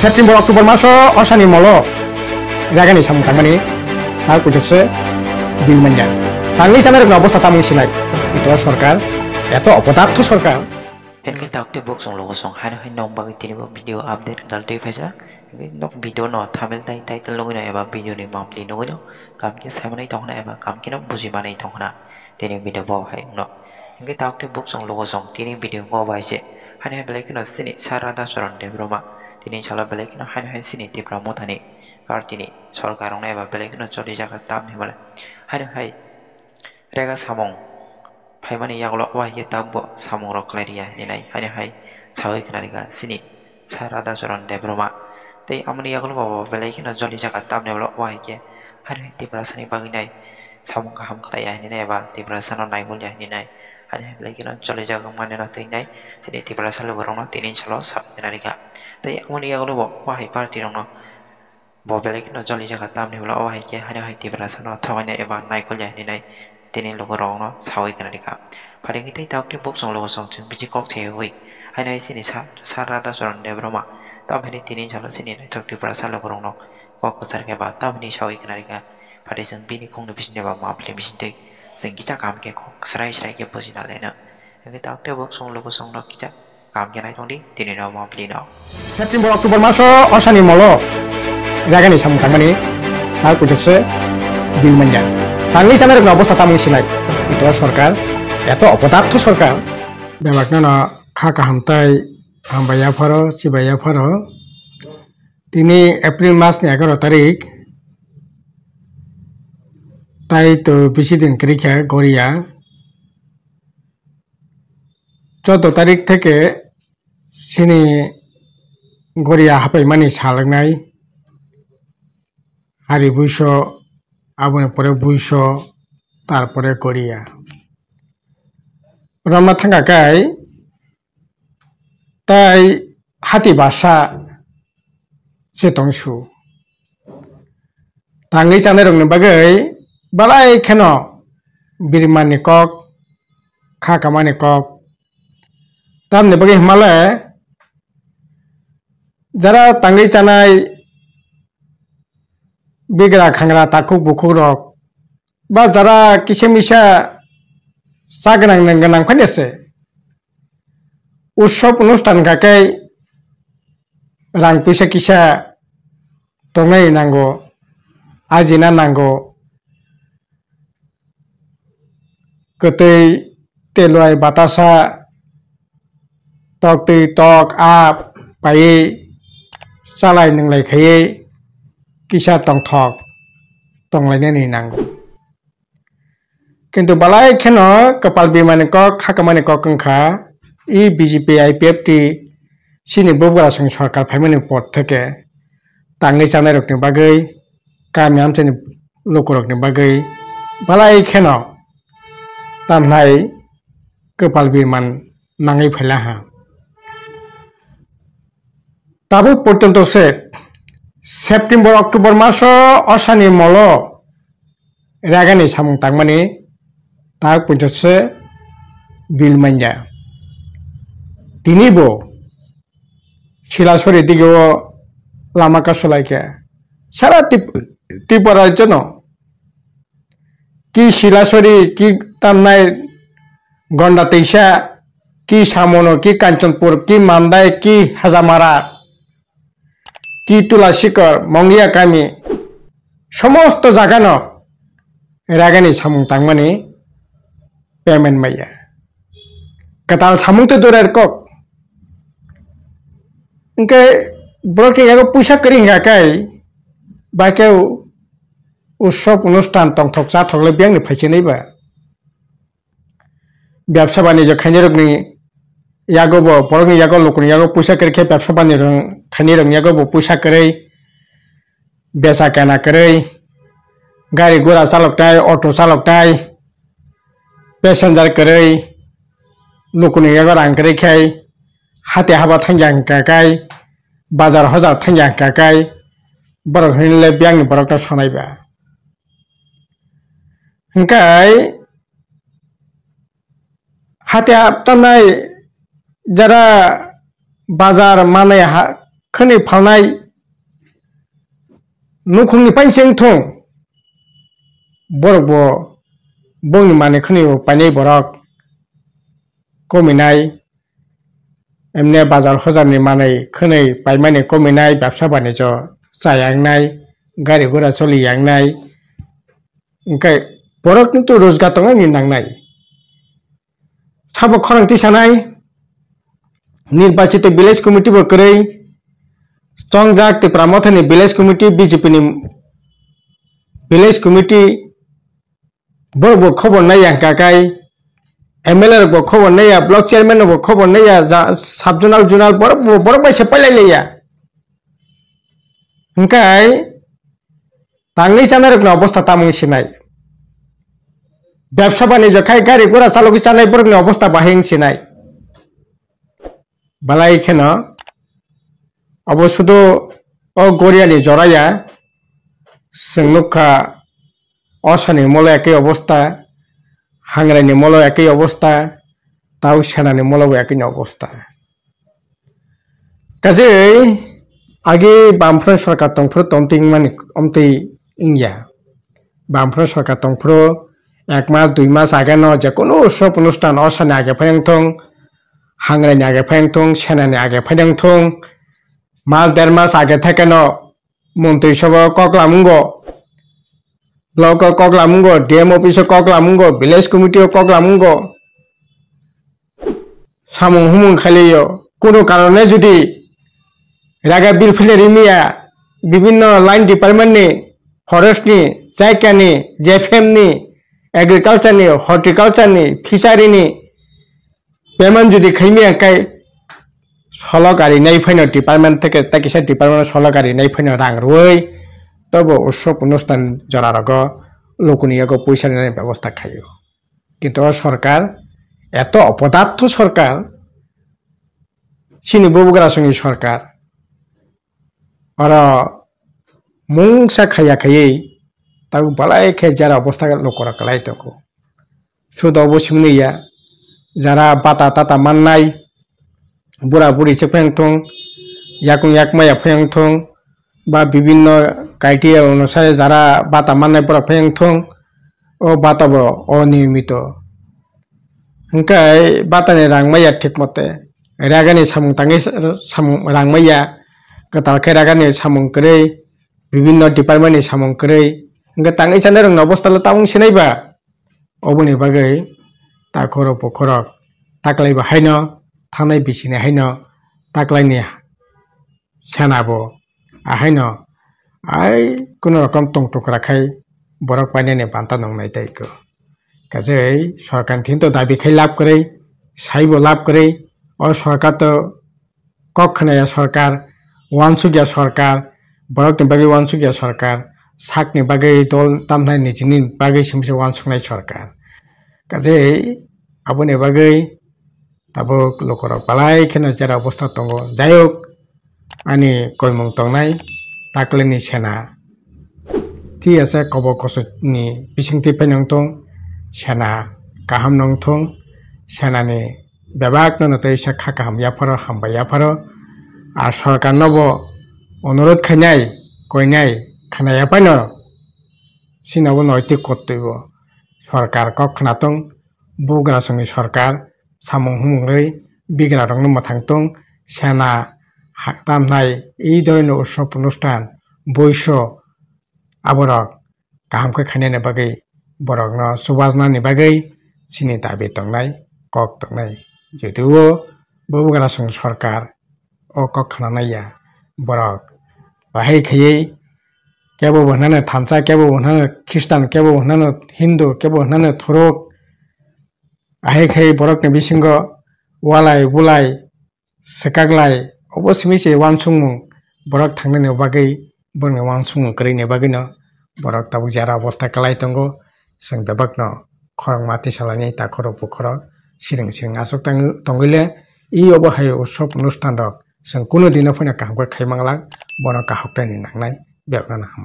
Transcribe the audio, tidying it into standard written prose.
September October maso osani molo ragani samung tangmani আর কইতেছে বিল মাইনা বাংলাদেশ আমাদের অবস্থা তামুং সিলাই itu সরকার এত অপদার্থ সরকার Henry takte book song logo song hai hai nong bagi tini video update dalte faisa nok video no thamel tai title logo na eba video ni mamli logo no kam ke samanai tong na eba kam ke no buji banai tong na tini video bo hai no Henry takte book song logo song tini video bo bai se hai hai belai kino sini sarada soron de broma tini chala belai kino hai hai sini ti promo thani kar tini sarkar ong na eba belai kino choli jaga tam ni bale hai rega samong Paimani yaklo wah ye tambo samuro kleria ninai hani hai sawi kenariga sini sarada soron de broma tei amani yaklo bawa belai kina joli jaga tamne blo wah ye hani tibrasani baginai samung kaham klaya ninai ba tibrasano naibul ya ninai hani belai kina joli jaga mane no tei nai sini tibrasalo gorong no tinin chalo sawi kenariga tei amani yaklo wah ye parti no bo belai kina joli jaga tamne blo wah ye hani hai tibrasano thawanya eba naikol ya ninai tini logo rong no sawi kana dika pada kita tahu di box song logo song biji kok cewi hai nai sini sarada soron de broma tam hari tini jalo sini nai tok di perasa logo rong no kok besar ke ba tam ni sawi kana dika pada sing bini kong de bisin de ba ma ple bisin de sing kita kam ke kok serai ke posina lena kita tahu di box song logo song no kita kam ke nai tong di tini no ma ple no September October maso osani molo ragani samung tangmani আর কইতেছে বিল মাইনা বাংলাদেশ আমাদের অবস্থা তামুং সিলাই itu সরকার এত অপদার্থ সরকার বেলাকনা খাকা হামতাই হামবাইয়া ফারো সিবাইয়া ফারো তিনি April মাস ni 11 তারিখ তাই তো বেশি দিন করিখা গড়িয়া 14 তারিখ থেকে সিনি গড়িয়া হাপাই মানি সালাংনাই হারি বুইশ আবনে পরে বুইশ তারপরে গড়িয়া রমনা থাকাকাই তাই হাতি বাসা চেতংসু তাঙ্গি চানে রংনি বাগৈ বালাই খেন বিরমানি কক খাকামানি কক তামনি বাগৈ হিমালে যারা তাঙ্গি চানাই বিগ্রা খাংরা তাকুক বুকুক রক বা যারা কিসে মিশা চাগনাং নাং ফাইনেছে উৎসব অনুষ্ঠান কাকাই রাং পয়সা কিসা তংনাই নাঙ্গো আজিনা নাঙ্গো গতৈ তেলুয়াই বাতাসা টক তৈ টক আপ পাইয়ে চালাই नंलाय खायै কিসা টংথক টংলাইনানি নাঙ্গো কিন্তু বালাই খেন কপাল বিমানে কক খাকামানে কক কংখা ই বিজেপি আইপিএফটি সিনি বগুড়া সং সরকার ফাইমানি পদ থেকে তাঙ্গি চানাই রকনি বাগৈ কামি আমচানি লোক রকনি বাগৈ বালাই খেন তামনাই কপাল বিমান নাঙै ফাইলা হা তাবো পর্যন্ত সে সেপ্টেম্বর অক্টোবর মাসো অসানি মলো রাগানি সামুং তাংমানি তাক পঞ্চাশে বিল মাইনা তিনিবো শিলাসরি দিকেও লামাকা সলাইকে সারা ত্রিপুরার জন্য কি শিলাসরি কি তামনাই গন্ডা তেইসা কি সামনো কি কাঞ্চনপুর কি মান্দাই কি হাজামারা কি তুলাসিকর মঙ্গিয়া কামি সমস্ত জায়গানো রাগানি সামুং তাংমানি পেমেন্ট মাইয়া কাতাল সামুং তো দূরের কক ইনকে ব্রকে ইয়াগো পয়সা করি হিঙ্গাকাই বাইকেও উৎসব অনুষ্ঠান টংথক চা থকলে বিয়াংনি ফাইছে নাইবা ব্যবসা বাণিজ্য খাইনি রকনি ইয়াগো বরকনি ইয়াগো লোকনি ইয়াগো পয়সা করে খেয়ে ব্যবসা বাণিজ্য খাইনি রকনি ইয়াগো পয়সা করে বেচা কেনা করে গাড়ি ঘোড়া চালকটাই অটো চালকটাই প্যাসেঞ্জার করে লোকনি ইয়াগো রাং করে খাই হাতে হাবা থাঙ্গাং কাকাই বাজার হাজার থাঙ্গাং কাকাই বরক হইলে বিয়াংনি বরকটা সনাইবা হংকাই হাতে হাবতানাই যারা বাজার মানে khani phalnai nukhungni paiseng thong borok bo bongni mane khani painai borok kominai emne bazar hozar ni manai khani paimani kominai ব্যবসা বাণিজ্য চাयांgnai gari gora choli yangnai engkai borok কিন্তু rozgar tongnai nangnai sabo khorang tisanai nirbachito village committee bo korei chongjak te pramothani village committee BJP ni village committee borok bo khobor nai angkakai MLA bo khobor nai block chairman bo khobor nai sub zonal borok bai sepailai leya engkai tangai sanarokni obostha tamung sinai ব্যবসা বাণিজ্য খাই গাড়ি ঘোড়া চালকি চালাই borokni obostha bahing sinai balai kheno abo sudo o goriani joraya sing nukha osani molo ekei obostha hangrani molo ekei obostha tau senani molo ekei obostha kajei age bamphro sarkar tongphro tongting mani omtei ingya bamphro sarkar tongphro 1 মাস 2 মাস আগে ন যে কোনো উৎসব অনুষ্ঠান অসানে আগে ফাইংথং হাংরানি আগে ফাইংথং সেনানি আগে ফাইংথং মাস 1.5 মাস আগে থেকে ন মন্ত্রী সভা ককলামুঙ্গ ব্লক ককলামুঙ্গ ডিএম অফিস ককলামুঙ্গ ভিলেজ কমিটি ককলামুঙ্গ সামুং হুমুং খালিও কোনো কারণে যদি রাগা বিলফিলেরি মিয়া বিভিন্ন লাইন ডিপার্টমেন্ট নি ফরেস্ট নি জায়গানি জেএফএম নি agriculture ni horticulture ni fishery ni payment jodi khaimi angkai solokari nai phaino department theke takisa department solokari nai phaino rang roi tobo utsob অনুষ্ঠান jorarago lokoni yago poisa ni ব্যবস্থা khaio kintu sarkar eto অপদার্থ সরকার sini bobugara songi sarkar ora mungsa khaya khayei tahu balai ke jara obostha lokora kalai toko sudo bosimni ya jara bata tata mannai bura buri chepengthong yakung yakmaya phengthong ba bibinno criteria onusare jara bata mannai pora phengthong o bata bo oniyomito engkai bata ni rangmaya thikmote ragani samung tangi samung rangmaya katal ke ragani samung krei bibinno department ni samung krei engka tangai sana rong obostha la tamung sinai ba oboni bagai takoro pokorok taklai ba haino thanai bisini haino taklai ni sanabo haino ai kono rokom tong tokra khai borok paine ne banta nongnai taiko kajei sarkar thinto dabi khai lab korei saibo lab korei o sarkar to kokhnaya sarkar wansugya sarkar borok ni bagai wansugya sarkar sakni bagai dol tamnai nijini bagai simse wansuknai sarkar kajei aboni bagai tabuk lokorok balai kheno jera obostha tongo jayok ani koimung tongnai takleni sena ti ase kobo koso ni bisingti penangtong sena kaham nongthong sena ni bebak no tei sa khakam yaparo hamba yaparo ar sarkar nobo অনুরোধ খাইনাই কইনাই খানায়া পাইনো সিনাবো নৈতিক কর্তব্য সরকার কখনাতং বুগ্রা সঙ্গে সরকার সামুং হুমুংরই বিগ্রা রং মাথাংতং সেনা হাতামনাই এই ধরনের উৎসব অনুষ্ঠান বৈশ আবরক কাহামকে খাইনানি বাগৈ বরক ন সুবাজনানি বাগৈ সিনি দাবি তংনাই কক তংনাই যদিও বুগ্রা সঙ্গে সরকার ও কখনানাইয়া borok bahai khayei kebo bonhana thansa kebo bonhana Christian kebo bonhana Hindu kebo bonhana thorok ahai khai borok ni bisingo walai bulai sekaglai obosimi se wansungmung borok thangnani bagai borni wansungmung krini bagui no borok tabuk jara obostha kalai tongo sing bebakno khorang mati salani takhoro pokhoro siring siring asuk tongile i obahai usop অনুষ্ঠান rok sing kuno dino phone kaham khai manglak bono kahok tani nangnai beokna ham